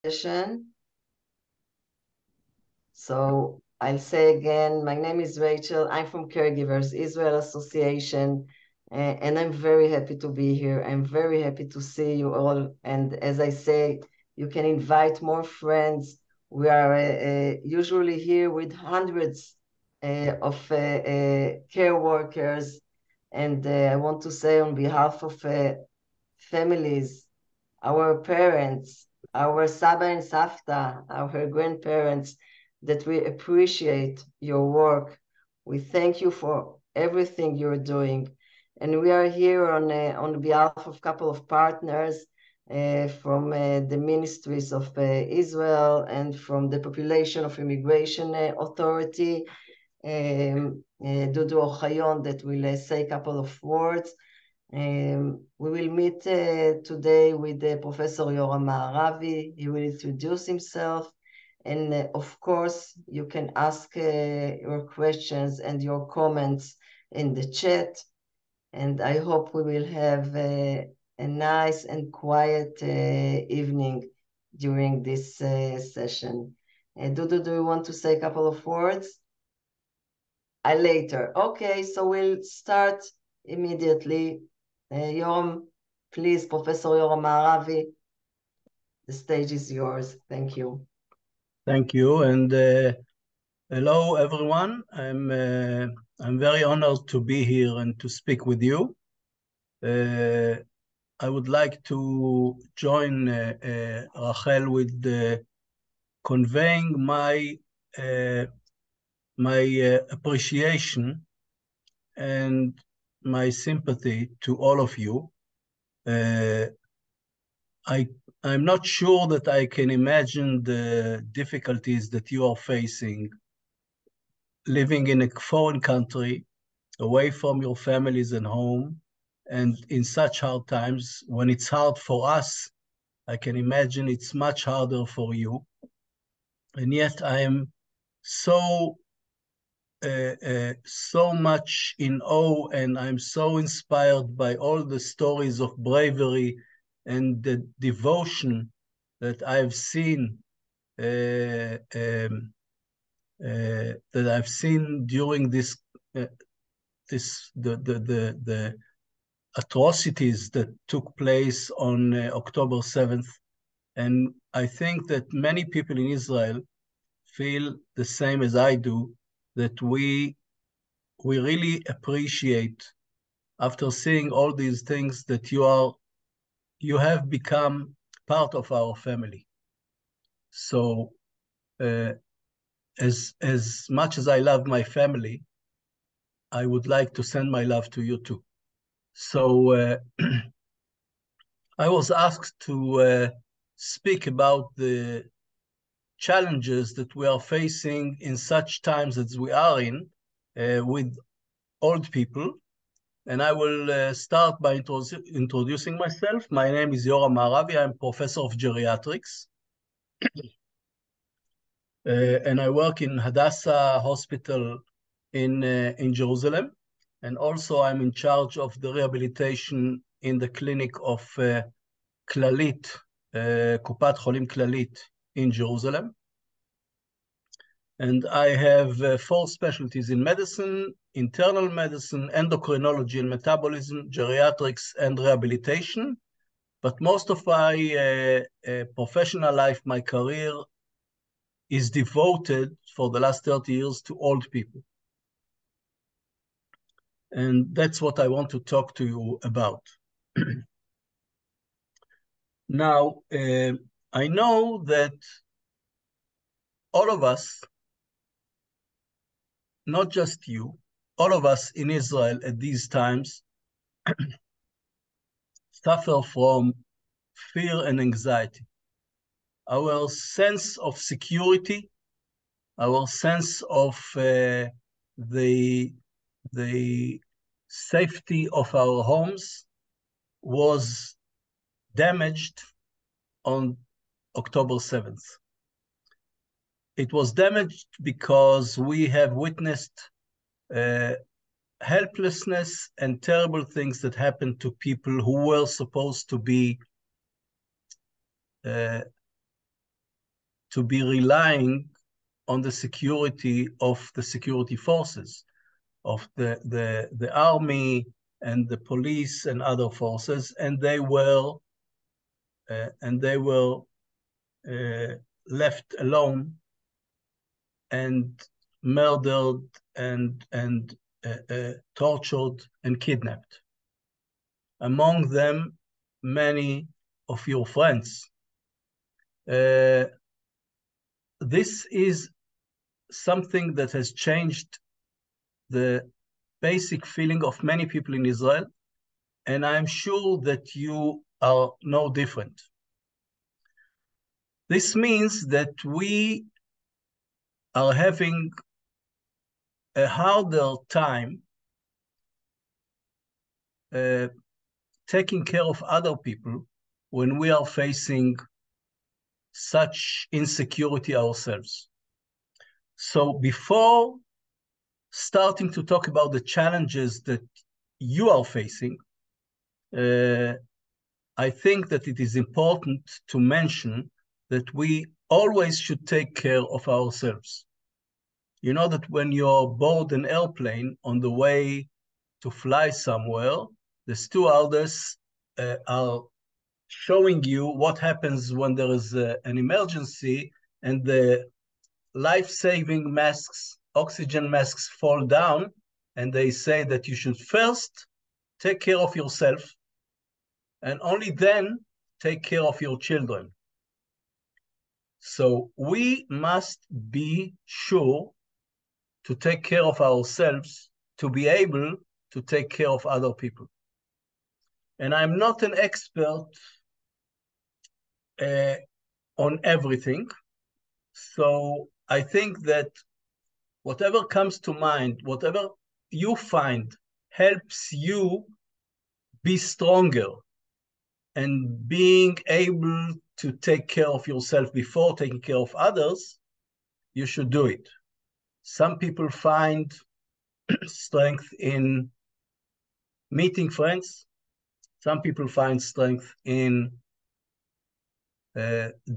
session. So I'll say again, my name is Rachel. I'm from Caregivers Israel Association, and I'm very happy to be here. I'm very happy to see you all. And as I say, you can invite more friends. We are usually here with hundreds of care workers. And I want to say on behalf of families, our parents, our Saba and Safta, our grandparents, that we appreciate your work. We thank you for everything you're doing. And we are here on behalf of a couple of partners from the ministries of Israel and from the Population of Immigration Authority, Dudu Ochayon, that will say a couple of words. We will meet today with Professor Yoram Ma'aravi. He will introduce himself. And of course, you can ask your questions and your comments in the chat. And I hope we will have a nice and quiet evening during this session. Dudu, do you want to say a couple of words? Later. Okay, so we'll start immediately. Yoram, please, Professor Yoram Ma'aravi, the stage is yours. Thank you. Thank you, and hello, everyone. I'm very honored to be here and to speak with you. I would like to join Rachel with conveying my appreciation and my sympathy to all of you. I'm not sure that I can imagine the difficulties that you are facing living in a foreign country, away from your families and home, and in such hard times. When it's hard for us, I can imagine it's much harder for you. And yet I am so much in awe, and I'm so inspired by all the stories of bravery and the devotion that I've seen during this the atrocities that took place on October 7th. And I think that many people in Israel feel the same as I do, that we really appreciate, after seeing all these things, that you have become part of our family. So as much as I love my family, I would like to send my love to you too. So I was asked to speak about the challenges that we are facing in such times as we are in with old people. And I will start by introducing myself. My name is Yoram Ma'aravi. I'm professor of geriatrics. And I work in Hadassah Hospital in Jerusalem. And also I'm in charge of the rehabilitation in the clinic of Clalit, Kupat Cholim Clalit in Jerusalem. And I have 4 specialties in medicine: internal medicine, endocrinology and metabolism, geriatrics, and rehabilitation. But most of my professional life, my career, is devoted for the last 30 years to old people. And that's what I want to talk to you about. Now, I know that all of us, not just you, all of us in Israel at these times suffer from fear and anxiety. Our sense of security, our sense of the safety of our homes was damaged on October 7th. It was damaged because we have witnessed helplessness and terrible things that happened to people who were supposed to be to be relying on the security of the security forces, of the army and the police and other forces, and they were left alone and murdered and tortured and kidnapped. Among them, many of your friends. This is something that has changed the basic feeling of many people in Israel, and I'm sure that you are no different. This means that we are having a harder time taking care of other people when we are facing such insecurity ourselves. So before starting to talk about the challenges that you are facing, I think that it is important to mention that we always should take care of ourselves. You know that when you're aboard an airplane on the way to fly somewhere, the stewardess are showing you what happens when there is an emergency and the life-saving masks, oxygen masks fall down, and they say that you should first take care of yourself and only then take care of your children. So we must be sure to take care of ourselves to be able to take care of other people. And I'm not an expert on everything. So I think that whatever comes to mind, whatever you find helps you be stronger and being able to take care of yourself before taking care of others, you should do it. Some people find strength in meeting friends. Some people find strength in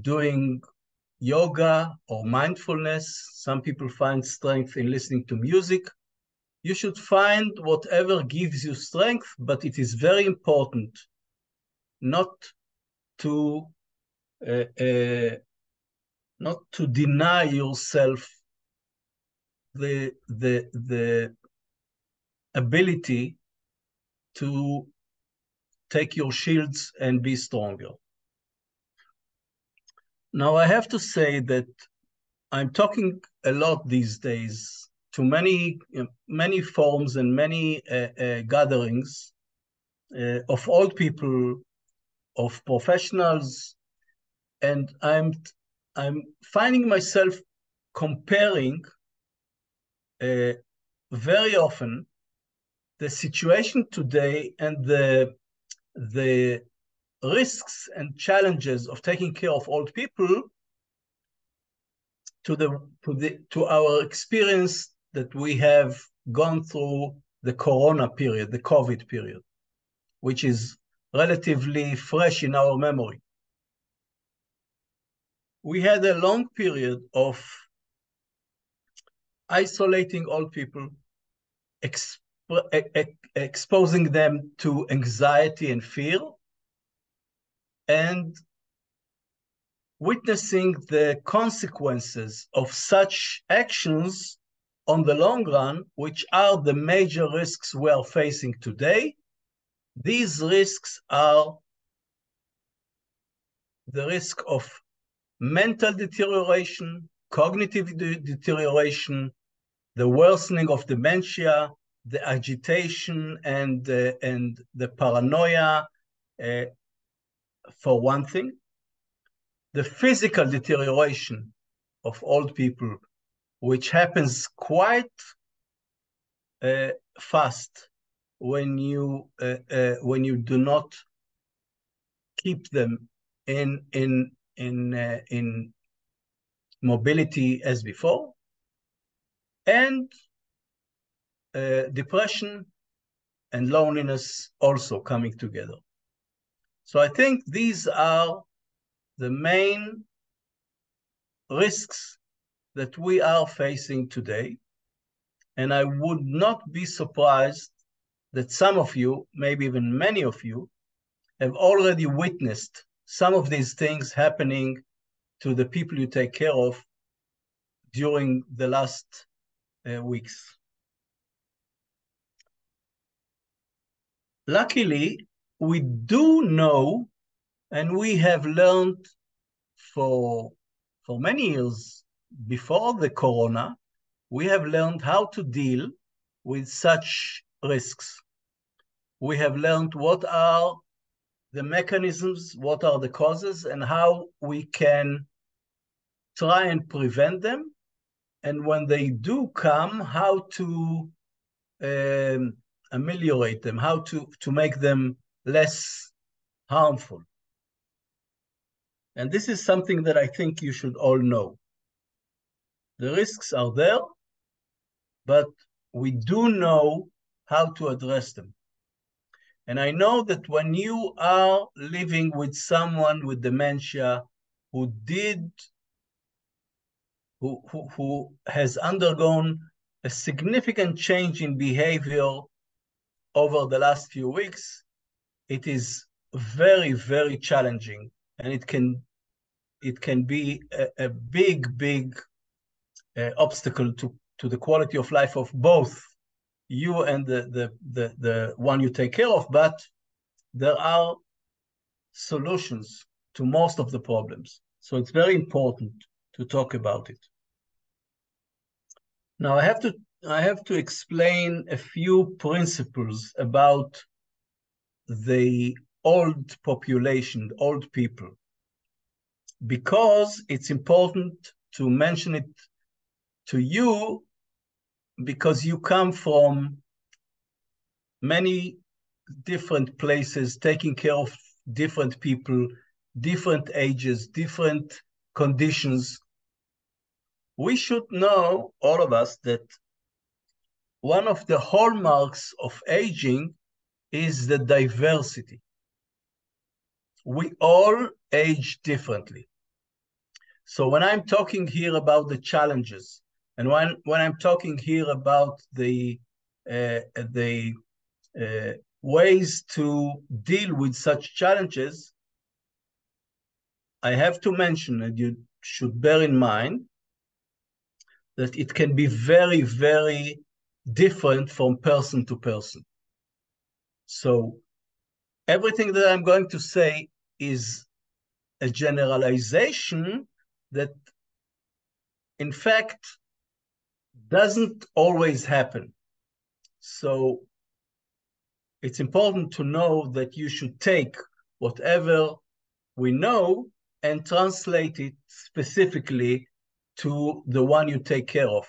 doing yoga or mindfulness. Some people find strength in listening to music. You should find whatever gives you strength, but it is very important not to deny yourself the ability to take your shields and be stronger. Now, I have to say that I'm talking a lot these days to many forums and many gatherings of old people, of professionals, and I'm finding myself comparing very often the situation today and the risks and challenges of taking care of old people to our experience that we have gone through the Corona period, the COVID period, which is relatively fresh in our memory. We had a long period of isolating old people, exposing them to anxiety and fear, and witnessing the consequences of such actions on the long run, which are the major risks we are facing today. These risks are the risk of mental deterioration, cognitive deterioration, the worsening of dementia, the agitation and the paranoia, for one thing. The physical deterioration of old people, which happens quite fast when you do not keep them in mobility as before, and depression and loneliness also coming together. So I think these are the main risks that we are facing today. And I would not be surprised that some of you, maybe even many of you, have already witnessed some of these things happening to the people you take care of during the last weeks. Luckily, we do know, and we have learned for many years before the corona, we have learned how to deal with such risks. We have learned what are the mechanisms, what are the causes, and how we can try and prevent them. And when they do come, how to ameliorate them, how to make them less harmful. And this is something that I think you should all know. The risks are there, but we do know how to address them. And I know that when you are living with someone with dementia who has undergone a significant change in behavior over the last few weeks, it is very, very challenging, and it can be a big obstacle to the quality of life of both you and the one you take care of. But there are solutions to most of the problems, so it's very important to talk about it. Now I have to explain a few principles about the old population, old people, because it's important to mention it to you, because you come from many different places, taking care of different people, different ages, different conditions. We should know, all of us, that one of the hallmarks of aging is the diversity. We all age differently. So when I'm talking here about the challenges, and when I'm talking here about the ways to deal with such challenges, I have to mention, and you should bear in mind, that it can be very, very different from person to person. So everything that I'm going to say is a generalization that, in fact, doesn't always happen. So it's important to know that you should take whatever we know and translate it specifically to the one you take care of.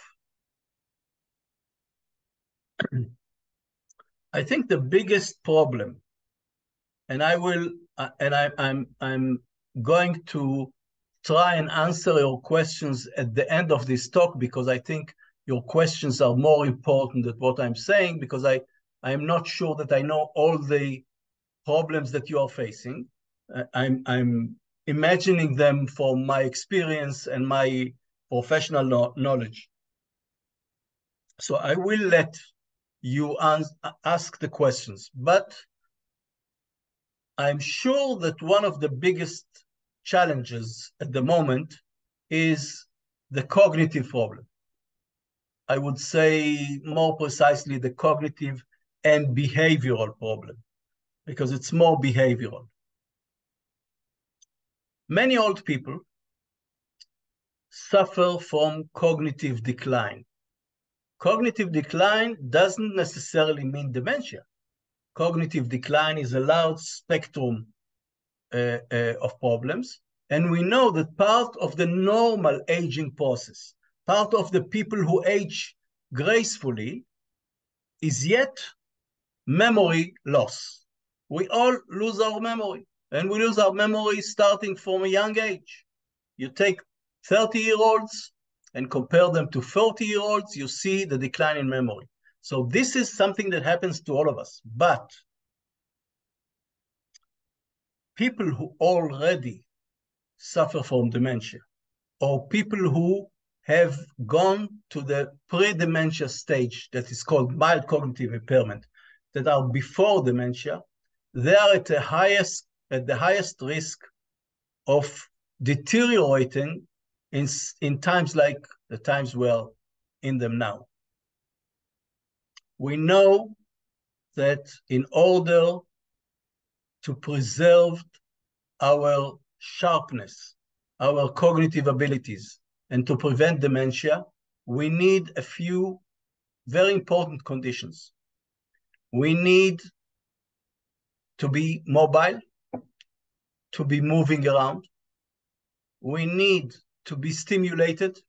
I think the biggest problem, and I'm going to try and answer your questions at the end of this talk, because I think your questions are more important than what I'm saying, because I am not sure that I know all the problems that you are facing. I'm imagining them from my experience and my professional knowledge. So I will let you ask the questions, but I'm sure that one of the biggest challenges at the moment is the cognitive problem. I would say more precisely the cognitive and behavioral problem, because it's more behavioral. Many old people suffer from cognitive decline. Cognitive decline doesn't necessarily mean dementia. Cognitive decline is a large spectrum of problems. And we know that part of the normal aging process, part of the people who age gracefully, is yet memory loss. We all lose our memory, and we lose our memory starting from a young age. You take 30-year-olds and compare them to 40-year-olds, you see the decline in memory. So this is something that happens to all of us. But people who already suffer from dementia, or people who have gone to the pre-dementia stage that is called mild cognitive impairment, that are before dementia, they are at the highest risk of deteriorating in times like the times we're in them now. We know that in order to preserve our sharpness, our cognitive abilities, and to prevent dementia, we need a few very important conditions. We need to be mobile, to be moving around. We need to be stimulated.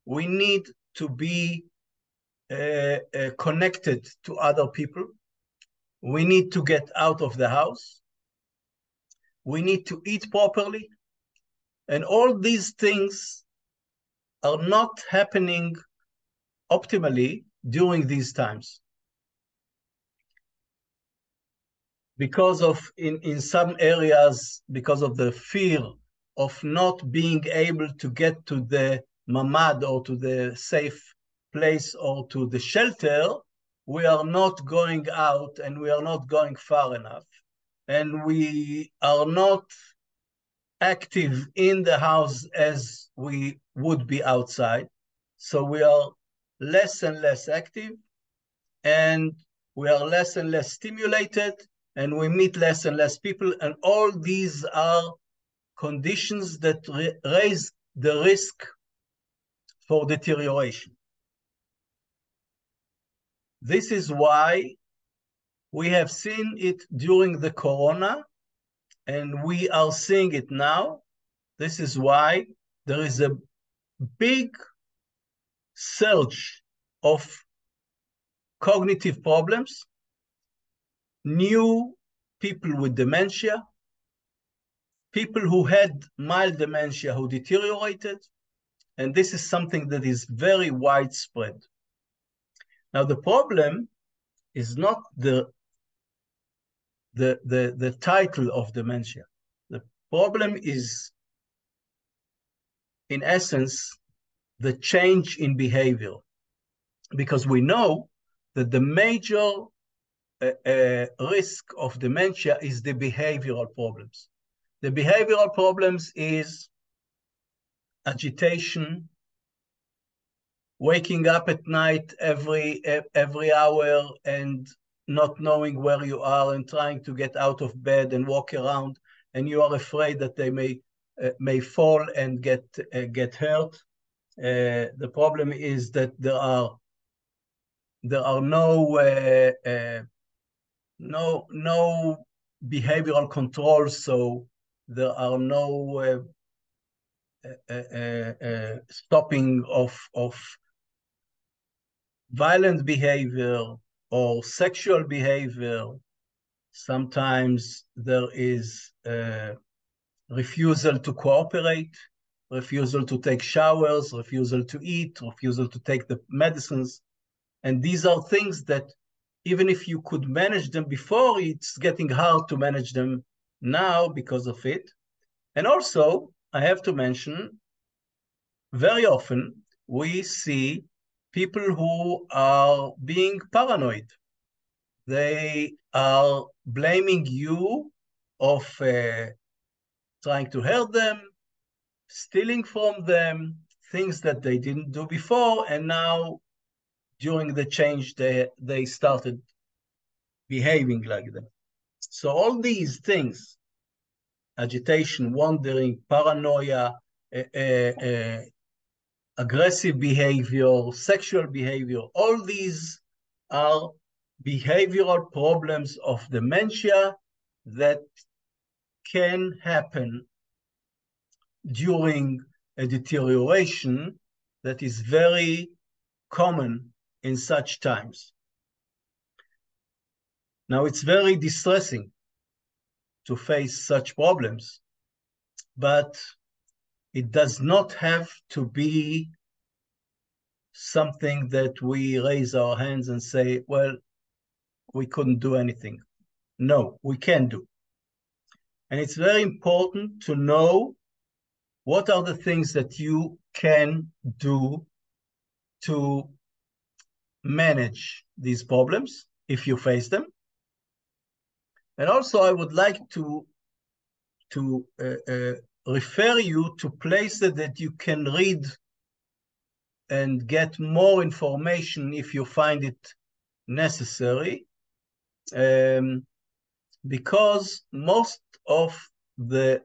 We need to be connected to other people. We need to get out of the house. We need to eat properly. And all these things are not happening optimally during these times. Because of, in some areas, because of the fear of not being able to get to the mamad or to the safe place or to the shelter, we are not going out and we are not going far enough. And we are not active in the house as we would be outside. So we are less and less active, and we are less and less stimulated, and we meet less and less people. And all these are conditions that raise the risk for deterioration. This is why we have seen it during the corona, and we are seeing it now. This is why there is a big surge of cognitive problems, new people with dementia, people who had mild dementia who deteriorated, and this is something that is very widespread. Now, the problem is not the title of dementia. The problem is, in essence, the change in behavior, because we know that the major risk of dementia is the behavioral problems. The behavioral problems is agitation, waking up at night every hour and not knowing where you are and trying to get out of bed and walk around, and you are afraid that they may fall and get hurt. The problem is that there are no behavioral controls, so there are no stopping of violent behavior or sexual behavior. Sometimes there is refusal to cooperate, refusal to take showers, refusal to eat, refusal to take the medicines. And these are things that even if you could manage them before, it's getting hard to manage them now because of it. And also, I have to mention, very often we see people who are being paranoid. They are blaming you of trying to hurt them, stealing from them, things that they didn't do before, and now during the change they started behaving like that. So all these things, agitation, wandering, paranoia, aggressive behavior, sexual behavior, all these are behavioral problems of dementia that can happen during a deterioration that is very common in such times. Now, it's very distressing to face such problems, but it does not have to be something that we raise our hands and say, well, we couldn't do anything. No, we can do. And it's very important to know what are the things that you can do to manage these problems if you face them. And also, I would like to refer you to places that you can read and get more information if you find it necessary, because most of the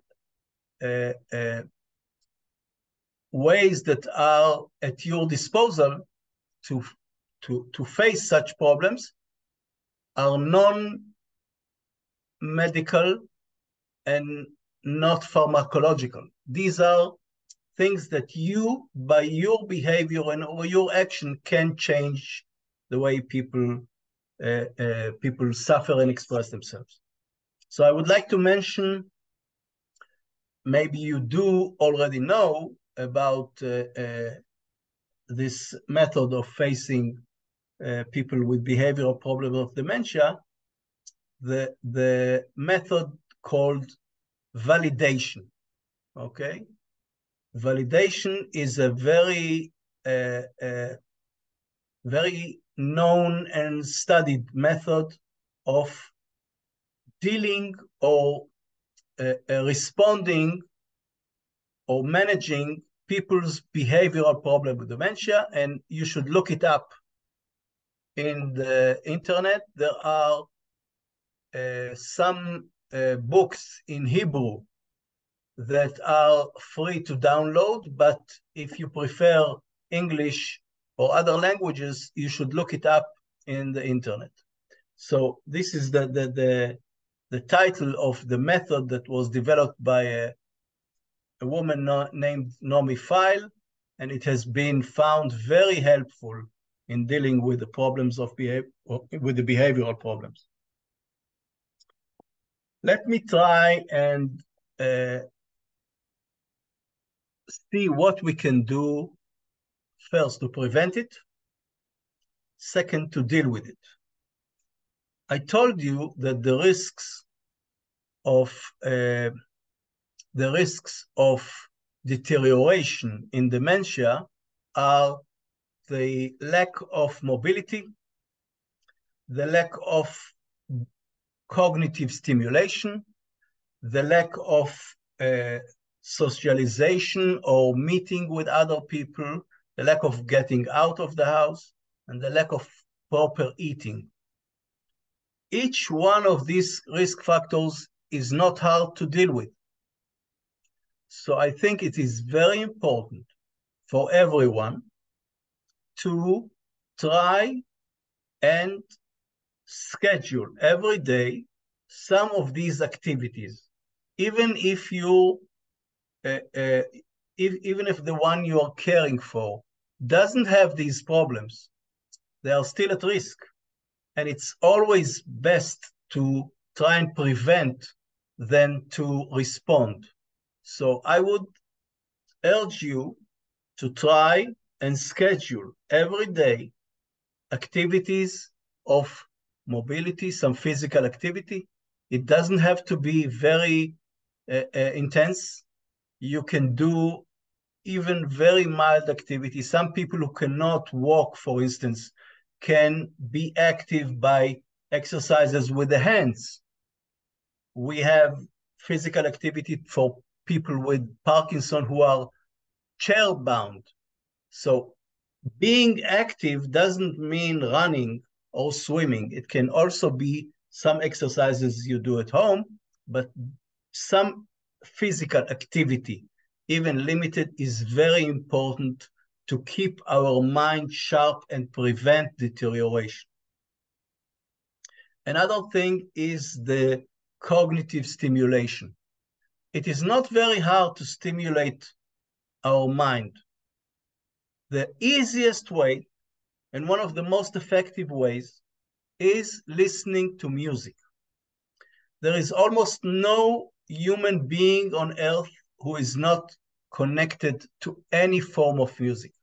ways that are at your disposal to face such problems are non-medical and not pharmacological. These are things that you, by your behavior and or your action, can change the way people suffer and express themselves. So I would like to mention, maybe you do already know about this method of facing people with behavioral problems of dementia, the method called validation, okay? Validation is a very very known and studied method of dealing or responding or managing people's behavioral problem with dementia, and you should look it up in the internet. There are some books in Hebrew that are free to download, but if you prefer English or other languages, you should look it up in the internet. So this is the title of the method that was developed by a woman named Naomi Feil, and it has been found very helpful in dealing with the problems of with the behavioral problems. Let me try and see what we can do first to prevent it, second to deal with it. I told you that the risks of deterioration in dementia are the lack of mobility, the lack of cognitive stimulation, the lack of socialization or meeting with other people, the lack of getting out of the house, and the lack of proper eating. Each one of these risk factors is not hard to deal with. So I think it is very important for everyone to try and schedule every day some of these activities, even if you even if the one you are caring for doesn't have these problems, they are still at risk. And it's always best to try and prevent than to respond. So I would urge you to try and schedule every day activities of mobility, some physical activity. It doesn't have to be very intense. You can do even very mild activity. Some people who cannot walk, for instance, can be active by exercises with the hands. We have physical activity for people with Parkinson who are chair-bound. So being active doesn't mean running or swimming. It can also be some exercises you do at home, but some physical activity, even limited, is very important to keep our mind sharp and prevent deterioration. Another thing is the cognitive stimulation. It is not very hard to stimulate our mind. The easiest way and one of the most effective ways is listening to music. There is almost no human being on earth who is not connected to any form of music.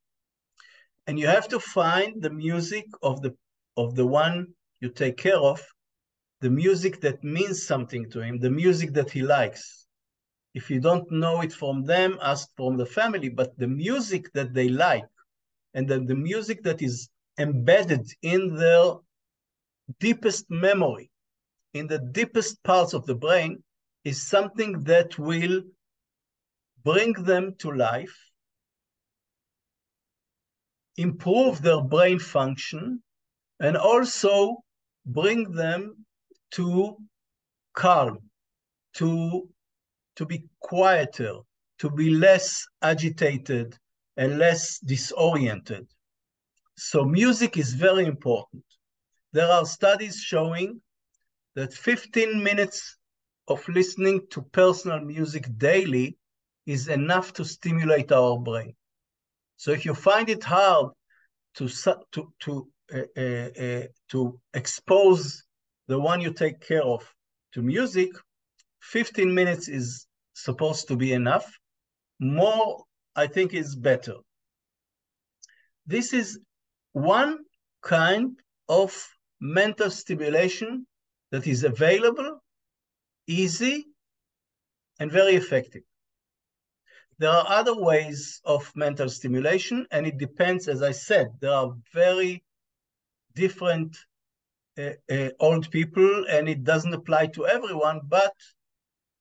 And you have to find the music of the one you take care of, the music that means something to him, the music that he likes. If you don't know it from them, ask from the family, but the music that they like and the music that is embedded in their deepest memory, in the deepest parts of the brain, is something that will bring them to life, improve their brain function, and also bring them to calm, to be quieter, to be less agitated and less disoriented. So music is very important. There are studies showing that 15 minutes of listening to personal music daily is enough to stimulate our brain. So if you find it hard to expose the one you take care of to music, 15 minutes is supposed to be enough. More, I think, is better. This is one kind of mental stimulation that is available, easy, and very effective. There are other ways of mental stimulation, and it depends, as I said, there are very different old people, and it doesn't apply to everyone, but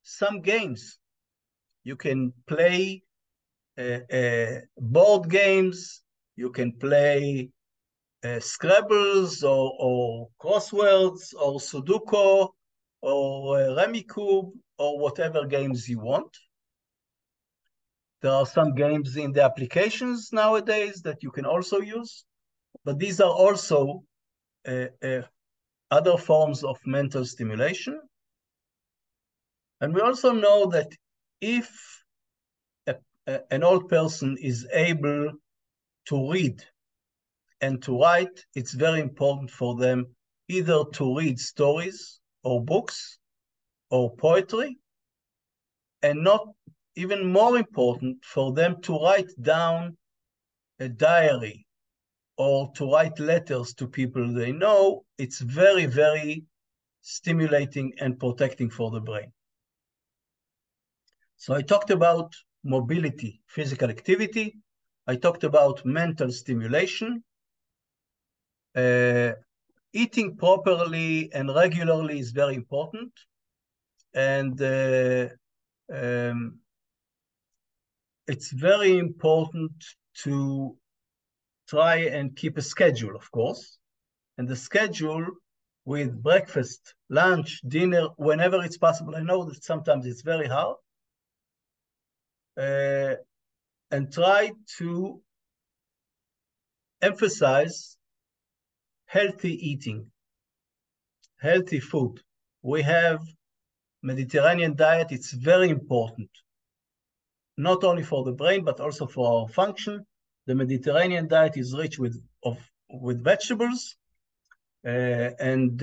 some games. You can play board games, you can play Scrabbles or crosswords or Sudoku or Remicube or whatever games you want. There are some games in the applications nowadays that you can also use, but these are also other forms of mental stimulation. And we also know that if an old person is able to read and to write, it's very important for them either to read stories or books or poetry, and not even more important for them to write down a diary or to write letters to people they know. It's very, very stimulating and protecting for the brain. So I talked about mobility, physical activity. I talked about mental stimulation. Eating properly and regularly is very important. And it's very important to try and keep a schedule, of course. And the schedule with breakfast, lunch, dinner, whenever it's possible. I know that sometimes it's very hard. And try to emphasize healthy eating, healthy food. We have Mediterranean diet. It's very important, not only for the brain, but also for our function. The Mediterranean diet is rich with vegetables and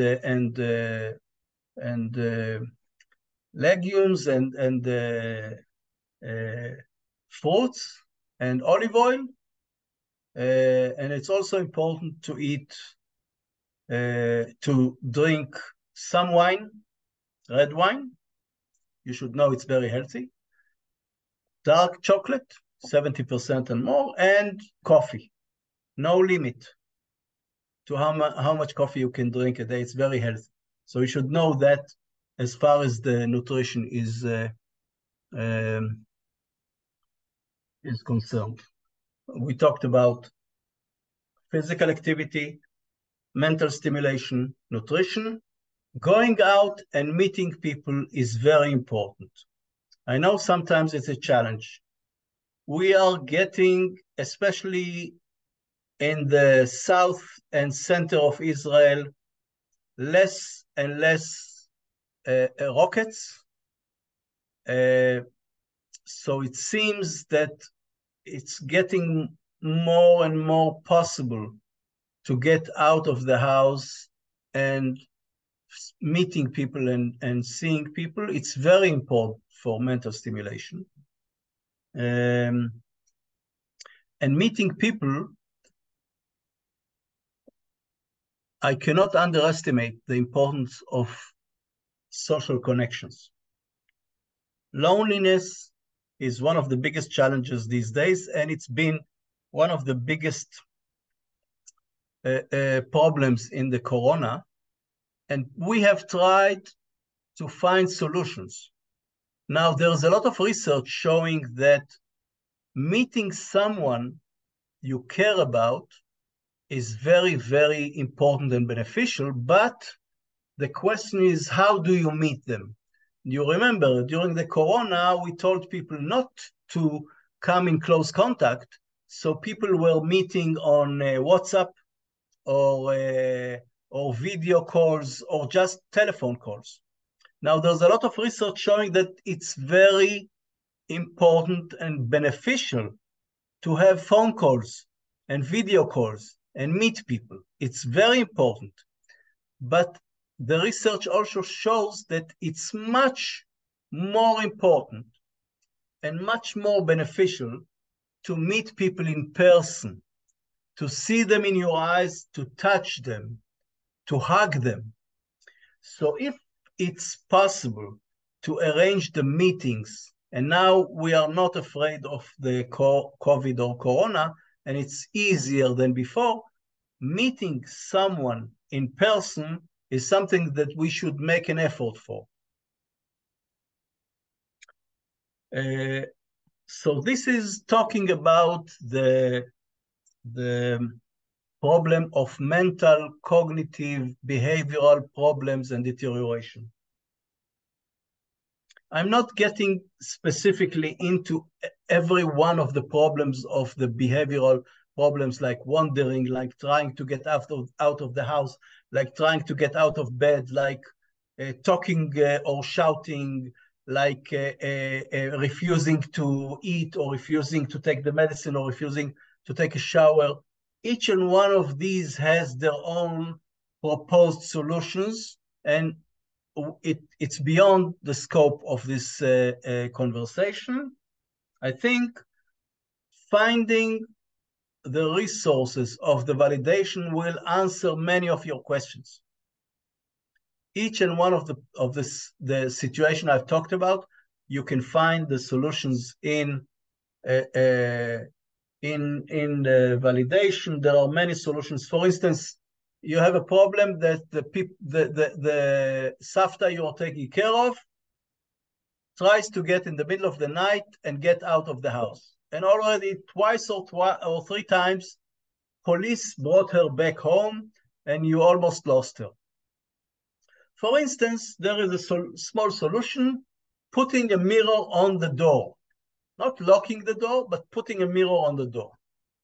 legumes and fruits and olive oil. And it's also important to eat, to drink some wine, red wine. You should know it's very healthy. Dark chocolate, 70% and more, and coffee. No limit to how much coffee you can drink a day. It's very healthy. So you should know that as far as the nutrition is concerned. We talked about physical activity, mental stimulation, nutrition. Going out and meeting people is very important. I know sometimes it's a challenge. We are getting, especially in the south and center of Israel, less and less rockets. So it seems that it's getting more and more possible to get out of the house and meeting people and seeing people. It's very important for mental stimulation. And meeting people, I cannot underestimate the importance of social connections. Loneliness is one of the biggest challenges these days, and it's been one of the biggest problems in the corona. And we have tried to find solutions. Now, there's a lot of research showing that meeting someone you care about is very, very important and beneficial, but the question is, how do you meet them? You remember, during the corona, we told people not to come in close contact, so people were meeting on WhatsApp or video calls or just telephone calls. Now, there's a lot of research showing that it's very important and beneficial to have phone calls and video calls and meet people. It's very important. But the research also shows that it's much more important and much more beneficial to meet people in person, to see them in your eyes, to touch them, to hug them. So if it's possible to arrange the meetings, and now we are not afraid of the COVID or corona, and it's easier than before, meeting someone in person is something that we should make an effort for. So this is talking about the problem of mental, cognitive, behavioral problems and deterioration. I'm not getting specifically into every one of the problems of the behavioral problems, like wandering, like trying to get out of the house, like trying to get out of bed, like talking or shouting, like refusing to eat or refusing to take the medicine or refusing to take a shower. Each and one of these has their own proposed solutions, and it's beyond the scope of this conversation. I think finding the resources of the validation will answer many of your questions. Each and one of the situation I've talked about, you can find the solutions in the validation. There are many solutions. For instance, you have a problem that the Savta you are taking care of tries to get in the middle of the night and get out of the house. And already twice or three times, police brought her back home and you almost lost her. For instance, there is a small solution, putting a mirror on the door. Not locking the door, but putting a mirror on the door.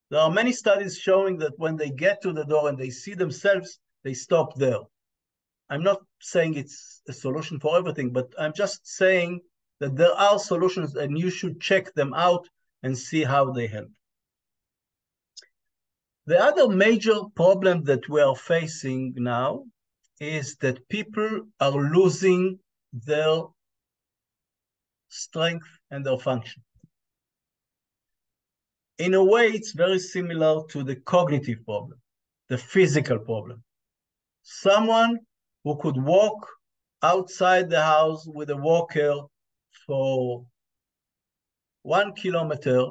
There are many studies showing that when they get to the door and they see themselves, they stop there. I'm not saying it's a solution for everything, but I'm just saying that there are solutions and you should check them out and see how they help. The other major problem that we are facing now is that people are losing their strength and their function. In a way, it's very similar to the cognitive problem, the physical problem. Someone who could walk outside the house with a walker for 1 kilometer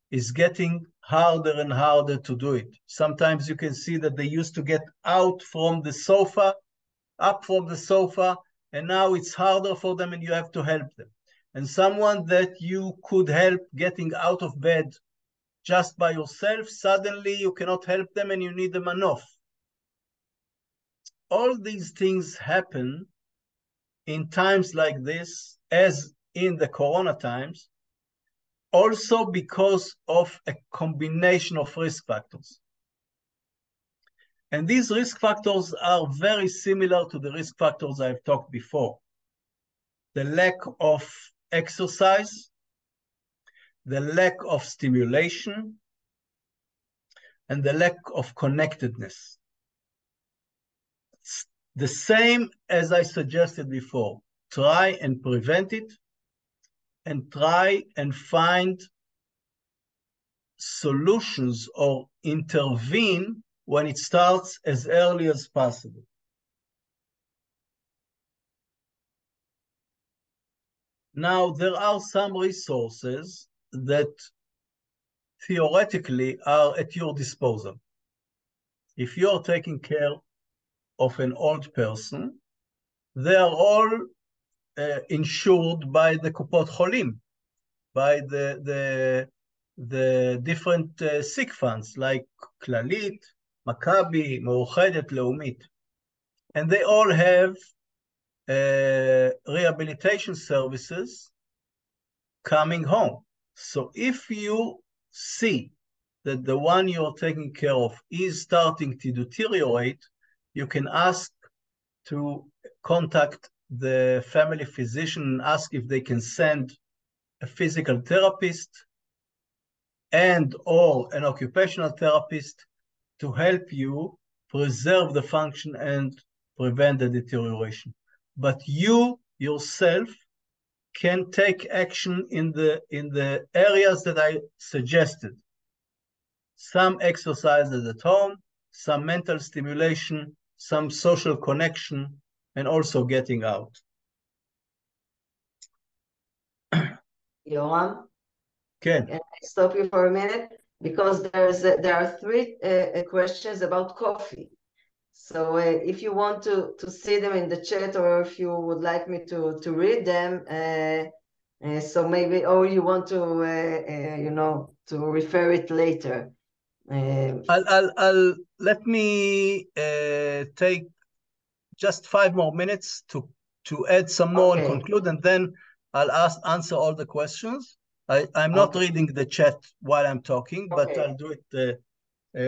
is getting harder and harder to do it. Sometimes you can see that they used to get out from the sofa, up from the sofa, and now it's harder for them and you have to help them. And someone that you could help getting out of bed just by yourself, suddenly you cannot help them and you need a manoff. All these things happen in times like this, as in the corona times, also because of a combination of risk factors. And these risk factors are very similar to the risk factors I've talked before. The lack of exercise, the lack of stimulation, and the lack of connectedness. It's the same as I suggested before. Try and prevent it, and try and find solutions or intervene when it starts as early as possible. Now, there are some resources that theoretically are at your disposal. If you're taking care of an old person, they are all insured by the Kupot Cholim, by the different sick funds like Klalit, Maccabi, Me'uchedet, Leumit. And they all have rehabilitation services coming home. So if you see that the one you're taking care of is starting to deteriorate, you can ask to contact the family physician and ask if they can send a physical therapist and or an occupational therapist to help you preserve the function and prevent the deterioration. But you yourself can take action in the areas that I suggested. Some exercises at home, some mental stimulation, some social connection, and also getting out. Yoram, Can I stop you for a minute? Because there are three questions about coffee. So if you want to see them in the chat, or if you would like me to read them, so maybe, or you want to, to refer it later. I'll let me take just 5 more minutes to add some more and conclude, and then I'll answer all the questions. I'm not reading the chat while I'm talking, but I'll do it,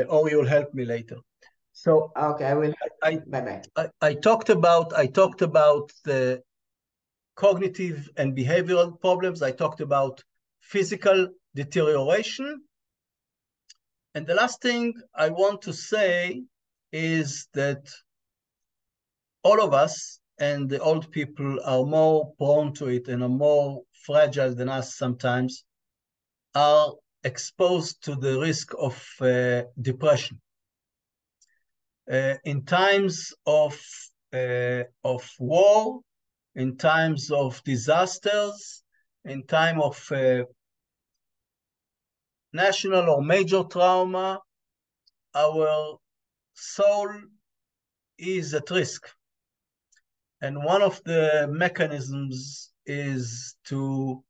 or you'll help me later. So I will. Bye-bye. I talked about the cognitive and behavioral problems. I talked about physical deterioration. And the last thing I want to say is that all of us and the old people are more prone to it and are more fragile than us sometimes, are exposed to the risk of depression. In times of war, in times of disasters, in time of national or major trauma, our soul is at risk. And one of the mechanisms is to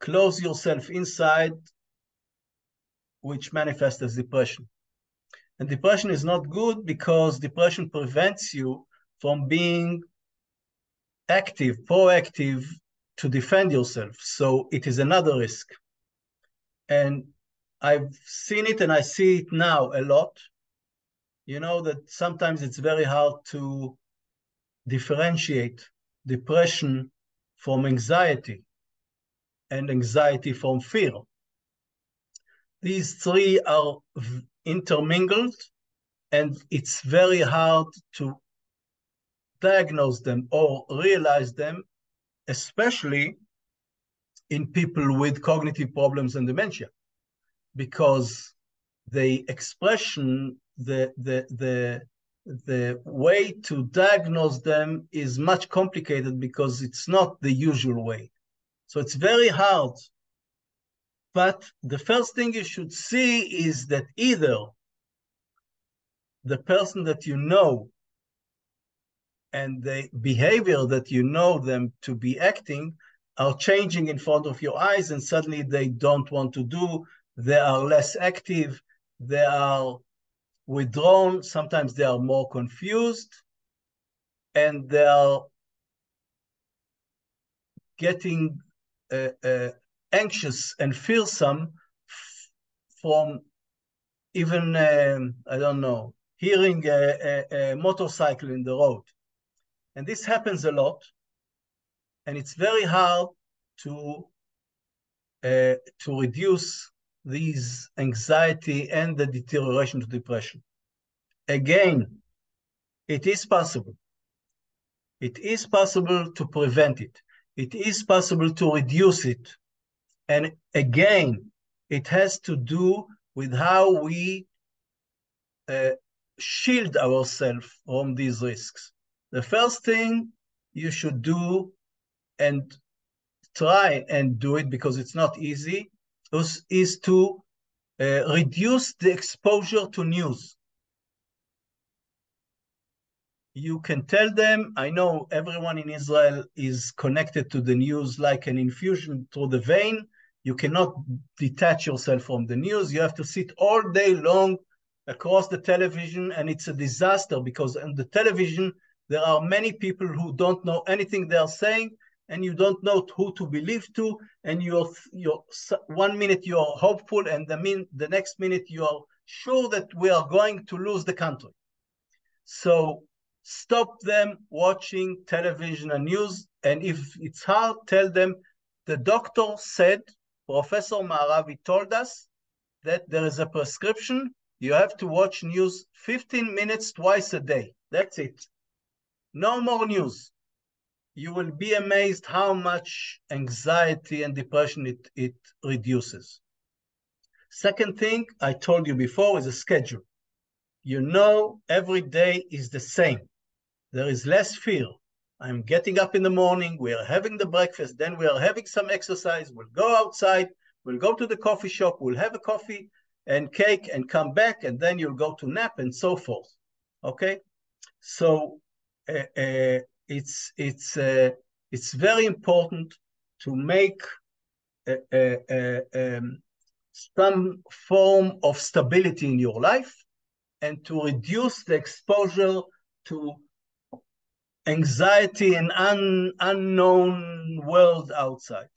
close yourself inside, which manifests as depression. And depression is not good because depression prevents you from being active, proactive to defend yourself. So it is another risk. And I've seen it and I see it now a lot. You know that sometimes it's very hard to differentiate depression from anxiety and anxiety from fear. These three are intermingled, and it's very hard to diagnose them or realize them, especially in people with cognitive problems and dementia, because the expression, the way to diagnose them is much complicated because it's not the usual way. So it's very hard. But the first thing you should see is that either the person that you know and the behavior that you know them to be acting are changing in front of your eyes, and suddenly they don't want to do, they are less active, they are withdrawn, sometimes they are more confused, and they are getting anxious and fearsome from even, I don't know, hearing a motorcycle in the road. And this happens a lot, and it's very hard to reduce these anxiety and the deterioration to depression. Again, it is possible. It is possible to prevent it. It is possible to reduce it. And again, it has to do with how we shield ourselves from these risks. The first thing you should do, and try and do it because it's not easy, is to reduce the exposure to news. You can tell them, I know everyone in Israel is connected to the news like an infusion through the vein. You cannot detach yourself from the news. You have to sit all day long across the television, and it's a disaster because on the television, there are many people who don't know anything they are saying, and you don't know who to believe to, and you're 1 minute you're hopeful, and the next minute you are sure that we are going to lose the country. So stop them watching television and news, and if it's hard, tell them the doctor said, Professor Maravi told us that there is a prescription. You have to watch news 15 minutes twice a day. That's it. No more news. You will be amazed how much anxiety and depression it reduces. Second thing I told you before is a schedule. You know, every day is the same. There is less fear. I'm getting up in the morning, we are having the breakfast, then we are having some exercise, we'll go outside, we'll go to the coffee shop, we'll have a coffee and cake and come back, and then you'll go to nap and so forth. Okay? So it's very important to make some form of stability in your life and to reduce the exposure to anxiety and unknown world outside.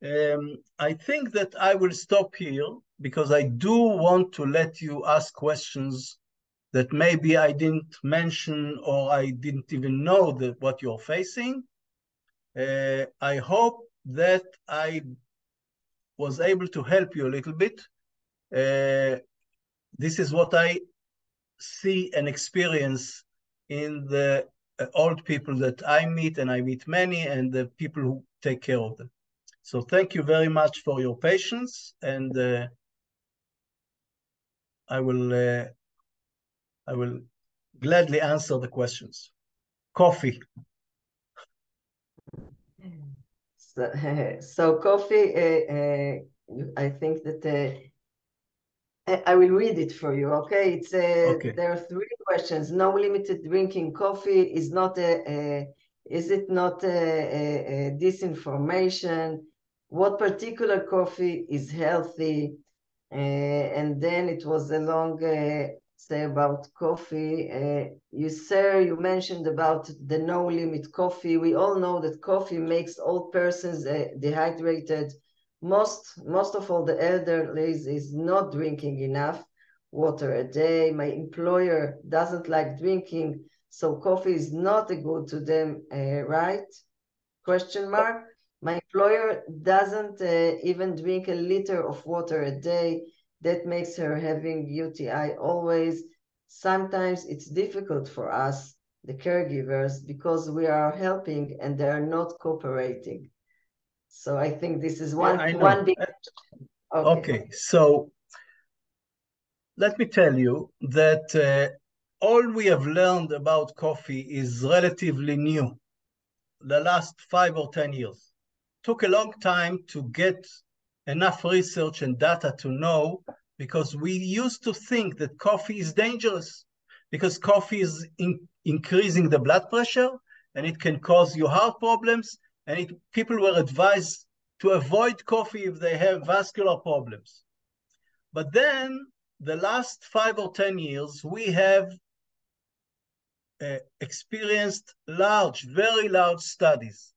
I think that I will stop here because I do want to let you ask questions that maybe I didn't mention or I didn't even know that what you're facing. I hope that I was able to help you a little bit. This is what I see and experience in the old people that I meet, and I meet many, and the people who take care of them. So thank you very much for your patience, and I will gladly answer the questions. Coffee. So coffee, I think that I will read it for you, okay? It's Okay. There are 3 questions. No limited drinking coffee is not is it not a disinformation? What particular coffee is healthy? And then it was a long say about coffee. You mentioned about the no limit coffee. We all know that coffee makes old persons dehydrated. Most of all the elderly is not drinking enough water a day. My employer doesn't like drinking, so coffee is not a good to them, right? Question mark. My employer doesn't even drink a liter of water a day. That makes her having UTI always. Sometimes it's difficult for us, the caregivers, because we are helping and they are not cooperating. So I think this is one big. Okay, so let me tell you that all we have learned about coffee is relatively new. The last 5 or 10 years. Took a long time to get enough research and data to know, because we used to think that coffee is dangerous because coffee is increasing the blood pressure and it can cause you heart problems, and people were advised to avoid coffee if they have vascular problems. But then the last 5 or 10 years, we have experienced very large studies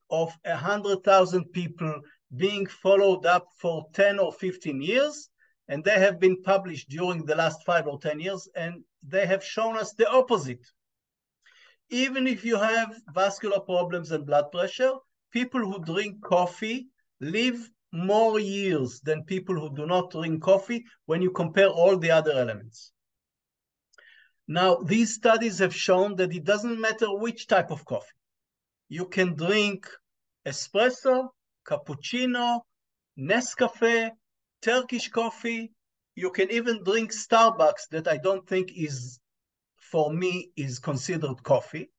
of 100,000 people being followed up for 10 or 15 years, and they have been published during the last 5 or 10 years, and they have shown us the opposite. Even if you have vascular problems and blood pressure, people who drink coffee live more years than people who do not drink coffee when you compare all the other elements. Now, these studies have shown that it doesn't matter which type of coffee. You can drink espresso, cappuccino, Nescafe, Turkish coffee. You can even drink Starbucks, that I don't think is for me is considered coffee.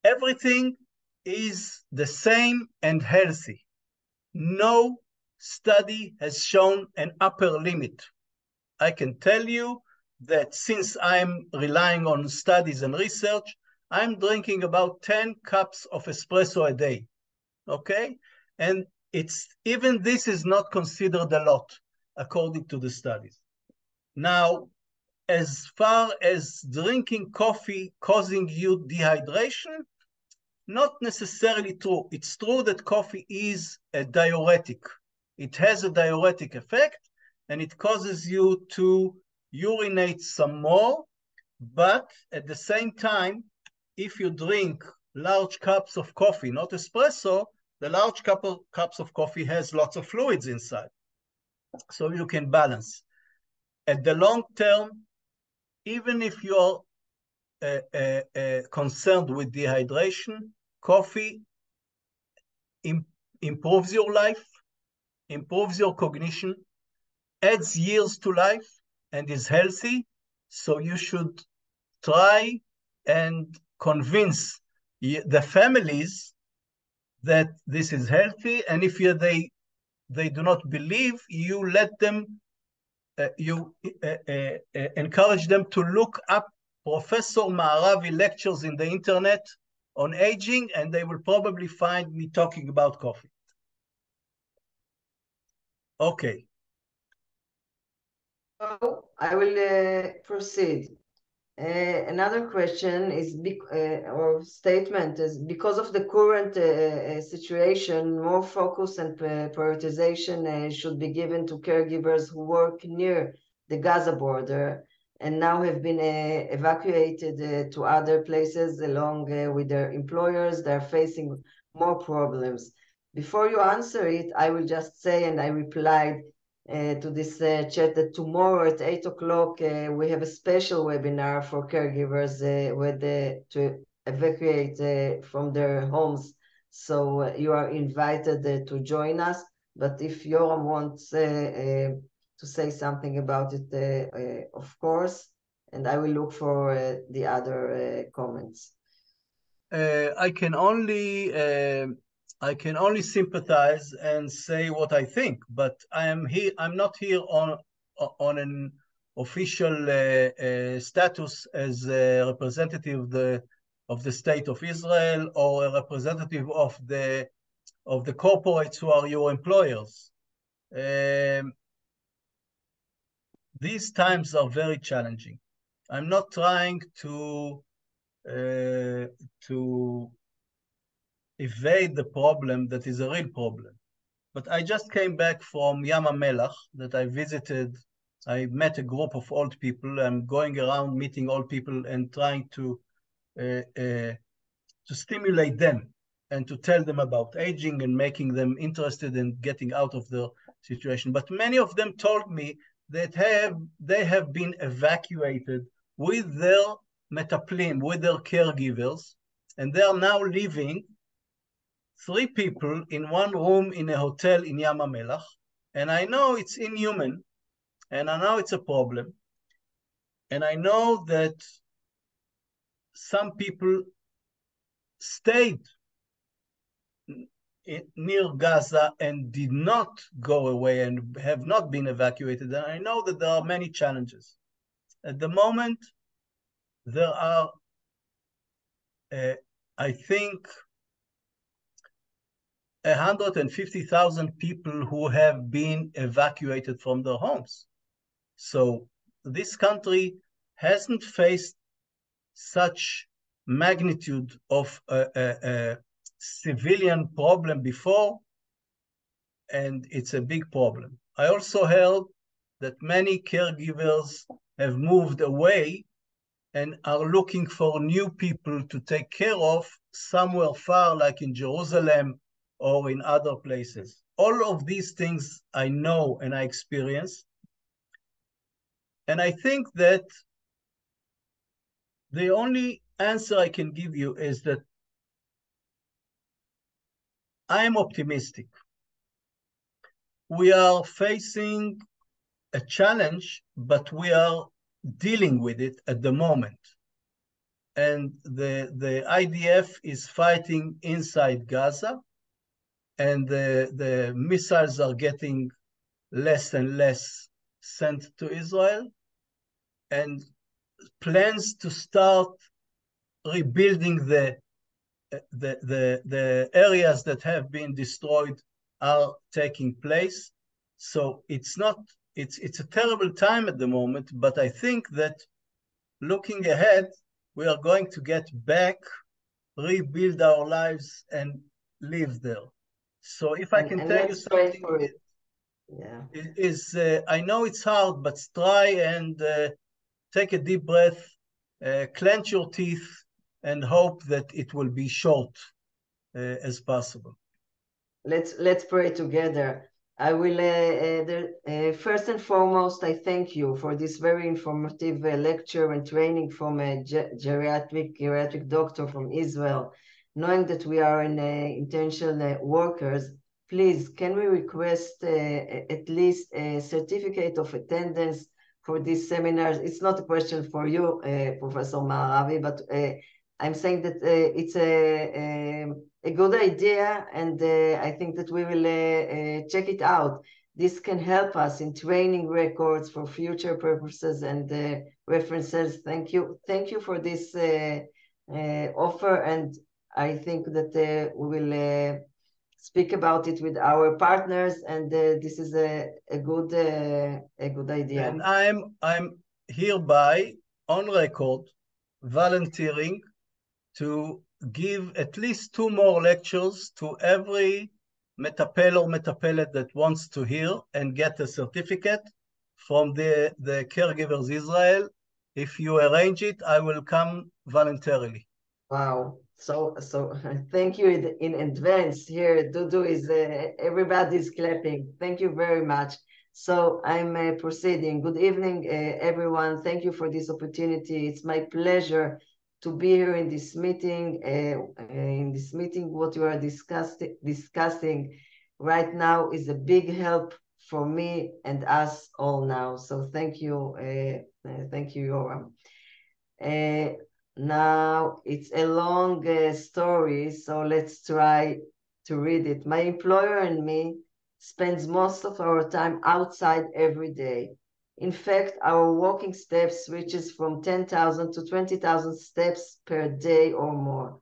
Everything is the same and healthy. No study has shown an upper limit. I can tell you that since I'm relying on studies and research, I'm drinking about 10 cups of espresso a day, okay? And even this is not considered a lot, according to the studies. Now, as far as drinking coffee causing you dehydration, not necessarily true. It's true that coffee is a diuretic. It has a diuretic effect, and it causes you to urinate some more. But at the same time, if you drink large cups of coffee, not espresso, the large cups of coffee has lots of fluids inside. So you can balance. At the long term, even if you're concerned with dehydration, coffee improves your life, improves your cognition, adds years to life, and is healthy. So you should try and convince the families that this is healthy. And if they do not believe, you let them, encourage them to look up Professor Ma'aravi lectures in the internet on aging, and they will probably find me talking about coffee. Okay. So I will proceed. Another question is, or statement is, because of the current situation, more focus and prioritization should be given to caregivers who work near the Gaza border and now have been evacuated to other places along with their employers. They're facing more problems. Before you answer it, I will just say, and I replied to this chat, that tomorrow at 8 o'clock we have a special webinar for caregivers to evacuate from their homes. So you are invited to join us. But if Yoram wants to say something about it, of course, and I will look for the other comments. I can only sympathize and say what I think, but I'm not here on an official status as a representative of the state of Israel or a representative of the corporates who are your employers. These times are very challenging. I'm not trying to evade the problem that is a real problem. But I just came back from Yam HaMelach that I visited. I met a group of old people. I'm going around meeting old people and trying to stimulate them and to tell them about aging and making them interested in getting out of the situation. But many of them told me that they have been evacuated with their metaplim, with their caregivers, and they are now living 3 people in one room in a hotel in Yam HaMelach. And I know it's inhuman, and I know it's a problem. And I know that some people stayed near Gaza and did not go away and have not been evacuated. And I know that there are many challenges. At the moment, there are, I think, 150,000 people who have been evacuated from their homes. So this country hasn't faced such magnitude of a civilian problem before, and it's a big problem. I also heard that many caregivers have moved away and are looking for new people to take care of somewhere far, like in Jerusalem or in other places. All of these things I know and I experience. And I think that the only answer I can give you is that I am optimistic. We are facing a challenge, but we are dealing with it at the moment. And the IDF is fighting inside Gaza, and the missiles are getting less and less sent to Israel, and plans to start rebuilding the areas that have been destroyed are taking place. So it's a terrible time at the moment, but I think that looking ahead, we are going to get back, rebuild our lives, and live there. So if I can tell you let's pray something, for it. Yeah. I know it's hard, but try and take a deep breath, clench your teeth, and hope that it will be short as possible. Let's pray together. I will first and foremost, I thank you for this very informative lecture and training from a geriatric doctor from Israel. Knowing that we are intentional workers, please, can we request at least a certificate of attendance for these seminars? It's not a question for you, Professor Maravi, but I'm saying that it's a good idea, and I think that we will check it out. This can help us in training records for future purposes and references. Thank you for this offer, and I think that we will speak about it with our partners, and this is a good idea. And I'm hereby on record volunteering to give at least 2 more lectures to every metapel or metapelet that wants to hear and get a certificate from the Caregivers Israel. If you arrange it, I will come voluntarily. Wow. So thank you in advance. Here, Dudu is, everybody's clapping. Thank you very much. So I'm proceeding. Good evening, everyone. Thank you for this opportunity. It's my pleasure to be here in this meeting. What you are discussing right now is a big help for me and us all now. So thank you, Yoram. Now, it's a long story, so let's try to read it. My employer and me spends most of our time outside every day. In fact, our walking steps reaches from 10,000 to 20,000 steps per day or more.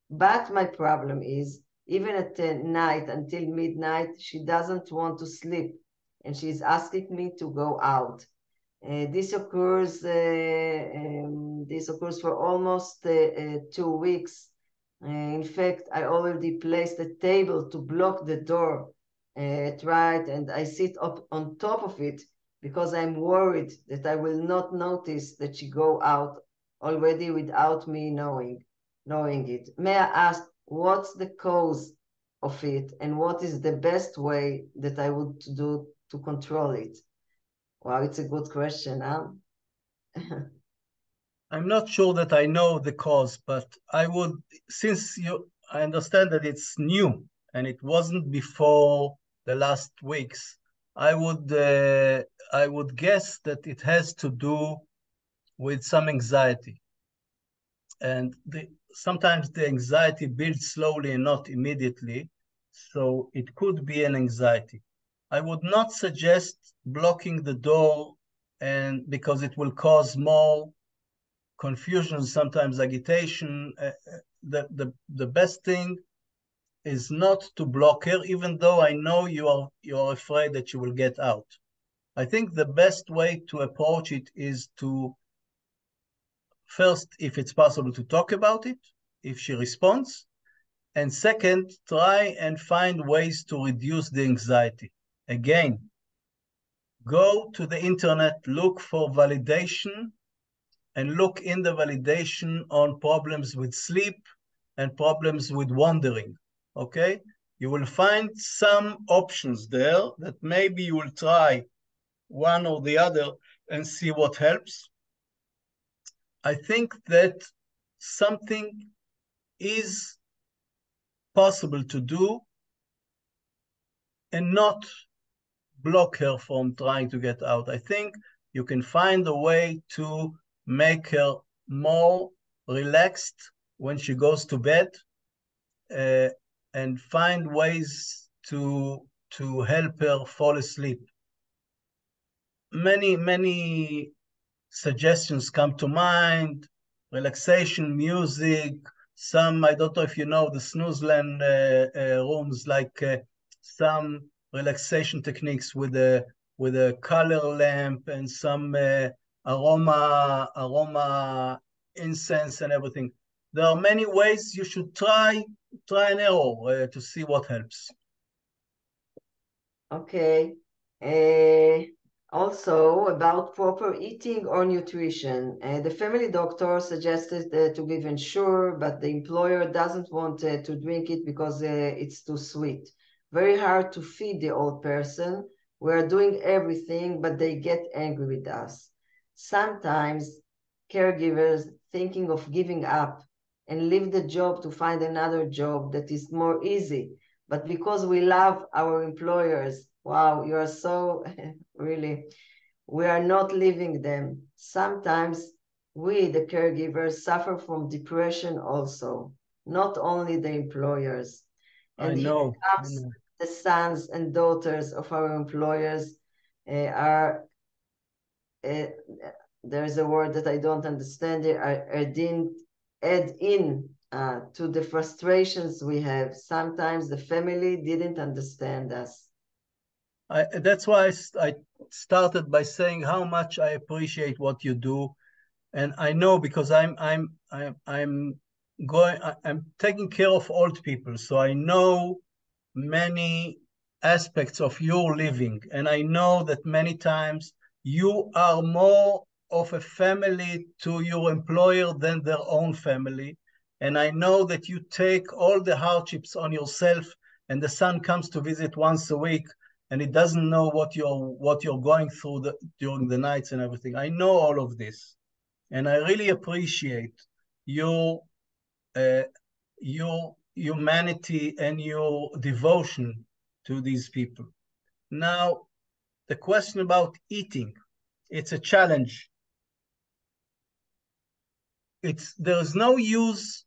But my problem is, even at night until midnight, she doesn't want to sleep, and she's asking me to go out. This occurs for almost 2 weeks. In fact, I already placed a table to block the door at right, and I sit up on top of it because I'm worried that I will not notice that she go out already without me knowing it. May I ask, what's the cause of it, and what is the best way that I would do to control it? Wow, it's a good question, huh? I'm not sure that I know the cause, but I understand that it's new and it wasn't before the last weeks. I would guess that it has to do with some anxiety, and sometimes the anxiety builds slowly and not immediately, so it could be an anxiety. I would not suggest blocking the door, and because it will cause more confusion, sometimes agitation. The best thing is not to block her, even though I know you are afraid that you will get out. I think the best way to approach it is to first, if it's possible, to talk about it, if she responds, and second, try and find ways to reduce the anxiety. Again, go to the internet, look for validation, and look in the validation on problems with sleep and problems with wandering, okay? You will find some options there that maybe you will try one or the other and see what helps. I think that something is possible to do and not block her from trying to get out. I think You can find a way to make her more relaxed when she goes to bed, and find ways to help her fall asleep. Many suggestions come to mind: relaxation music, some, I don't know if you know the snoozeland rooms, like some relaxation techniques with a color lamp and some aroma incense and everything. There are many ways. You should try and error to see what helps. Okay. Also, about proper eating or nutrition. The family doctor suggested to give Ensure, but the employer doesn't want to drink it because it's too sweet. Very hard to feed the old person. We're doing everything, but they get angry with us. Sometimes caregivers thinking of giving up and leave the job to find another job that is more easy. But because we love our employers, wow, you are so really, we are not leaving them. Sometimes we, the caregivers, suffer from depression also, not only the employers. And here comes the sons and daughters of our employers are, there's a word that I don't understand, didn't add in to the frustrations we have. Sometimes the family didn't understand us. That's why I started by saying how much I appreciate what you do, and I know because I'm taking care of old people, so I know many aspects of your living, and I know that many times you are more of a family to your employer than their own family, and I know that you take all the hardships on yourself, and the son comes to visit once a week and he doesn't know what you're going through during the nights and everything. I know all of this, and I really appreciate your humanity and your devotion to these people. Now, the question about eating, it's a challenge. There's no use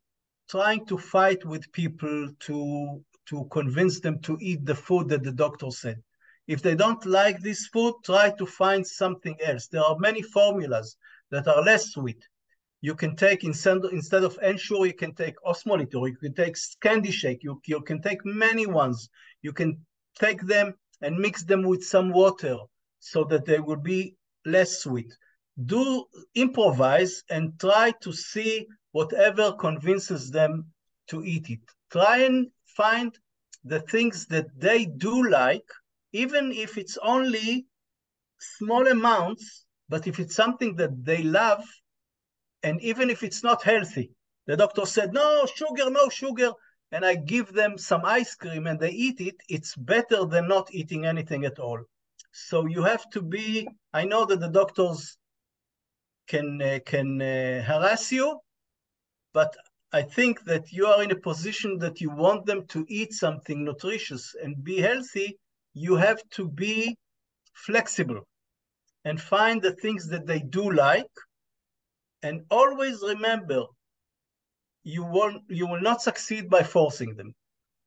trying to fight with people to convince them to eat the food that the doctor said. If they don't like this food, try to find something else. There are many formulas that are less sweet. You can take, instead of Ensure, you can take Osmolitor, you can take Candy Shake, you can take many ones. You can take them and mix them with some water so that they will be less sweet. Do improvise and try to see whatever convinces them to eat it. Try and find the things that they do like, even if it's only small amounts, but if it's something that they love, and even if it's not healthy. The doctor said, no sugar, and I give them some ice cream and they eat it, it's better than not eating anything at all. So you have to be, I know that the doctors can harass you, but I think that you are in a position that you want them to eat something nutritious and be healthy. You have to be flexible and find the things that they do like. And always remember, you will not succeed by forcing them,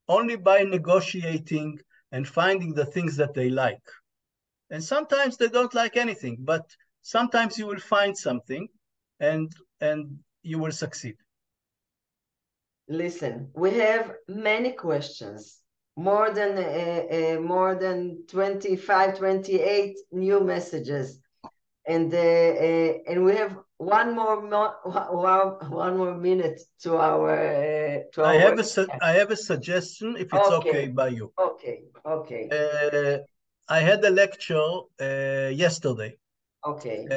only by negotiating and finding the things that they like. And sometimes they don't like anything, but sometimes you will find something and you will succeed. Listen, we have many questions, more than 25, 28 new messages. And we have one more minute to our I have a suggestion, if it's okay by you. Okay. I had a lecture yesterday. Okay.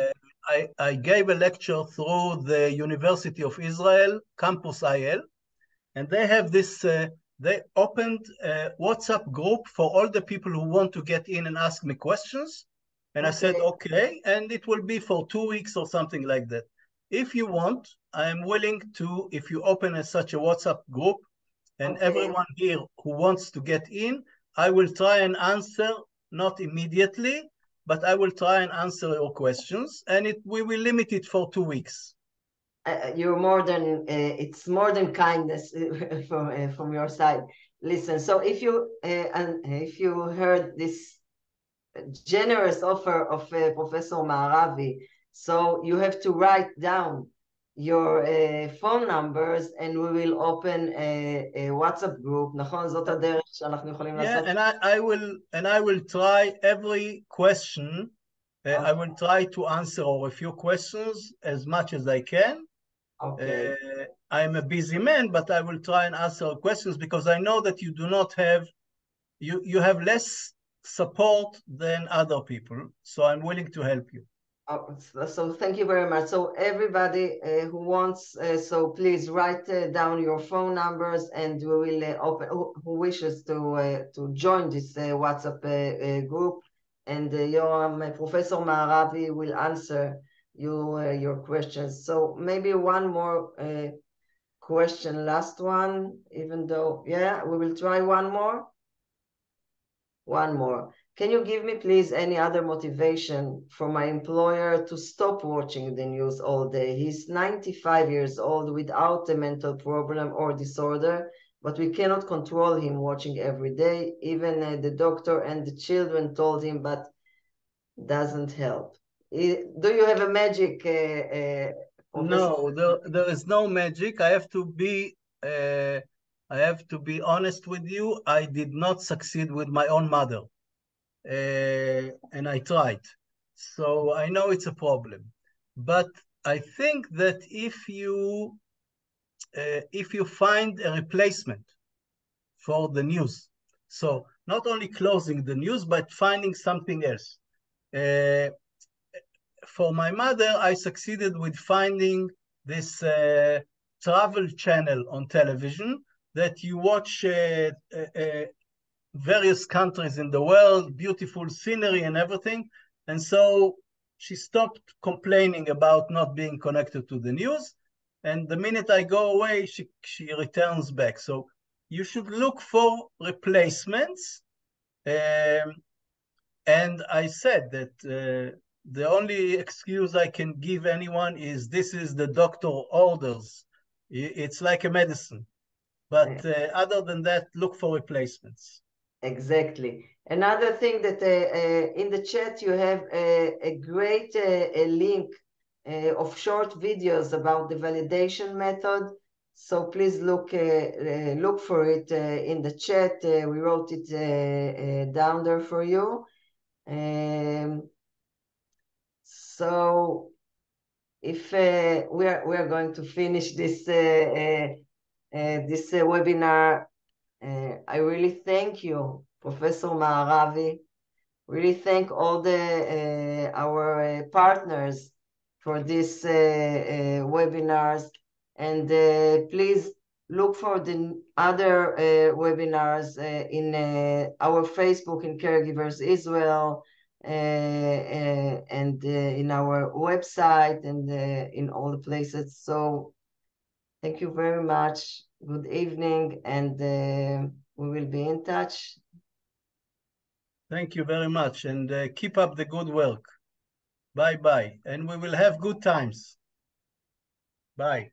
I gave a lecture through the University of Israel, Campus IL, and they have this, they opened a WhatsApp group for all the people who want to get in and ask me questions. And I said, okay, and it will be for 2 weeks or something like that. If you want, I am willing to, if you open such a WhatsApp group, and everyone here who wants to get in, I will try and answer, not immediately, but I will try and answer your questions, and we will limit it for 2 weeks. You're more than it's more than kindness from your side. Listen, so if you heard this generous offer of Professor Maravi, so you have to write down your phone numbers, and we will open a WhatsApp group. נכון? זאת הדרך שאנחנו יכולים לעשות. And I will try every question. I will try to answer a few questions as much as I can. Okay. I'm a busy man, but I will try and answer questions because I know that you do not have, you have less support than other people. So I'm willing to help you. Oh, so thank you very much. So everybody who wants, so please write down your phone numbers, and we will open, who wishes to join this WhatsApp group, and Professor Maravi will answer your questions. So maybe one more question, last one, even though, yeah, we will try one more. One more. Can you give me, please, any other motivation for my employer to stop watching the news all day? He's 95 years old without a mental problem or disorder, but we cannot control him watching every day. Even the doctor and the children told him, but doesn't help. Do you have a magic? No, there is no magic. I have to be honest with you. I did not succeed with my own mother, and I tried. So I know it's a problem, but I think that if you find a replacement for the news, so not only closing the news, but finding something else. For my mother, I succeeded with finding this travel channel on television that you watch various countries in the world, beautiful scenery and everything. And so she stopped complaining about not being connected to the news. And the minute I go away, she returns back. So you should look for replacements. And I said that the only excuse I can give anyone is this is the doctor orders. It's like a medicine. But other than that, look for replacements. Exactly. Another thing that in the chat you have a great link of short videos about the validation method. So please look for it in the chat. We wrote it down there for you. So if we are going to finish this webinar, I really thank you, Professor Maravi. Really thank all our partners for these webinars, and please look for the other webinars in our Facebook in Caregivers Israel, and in our website, and in all the places. So thank you very much. Good evening, and we will be in touch. Thank you very much, and keep up the good work. Bye-bye, and we will have good times. Bye.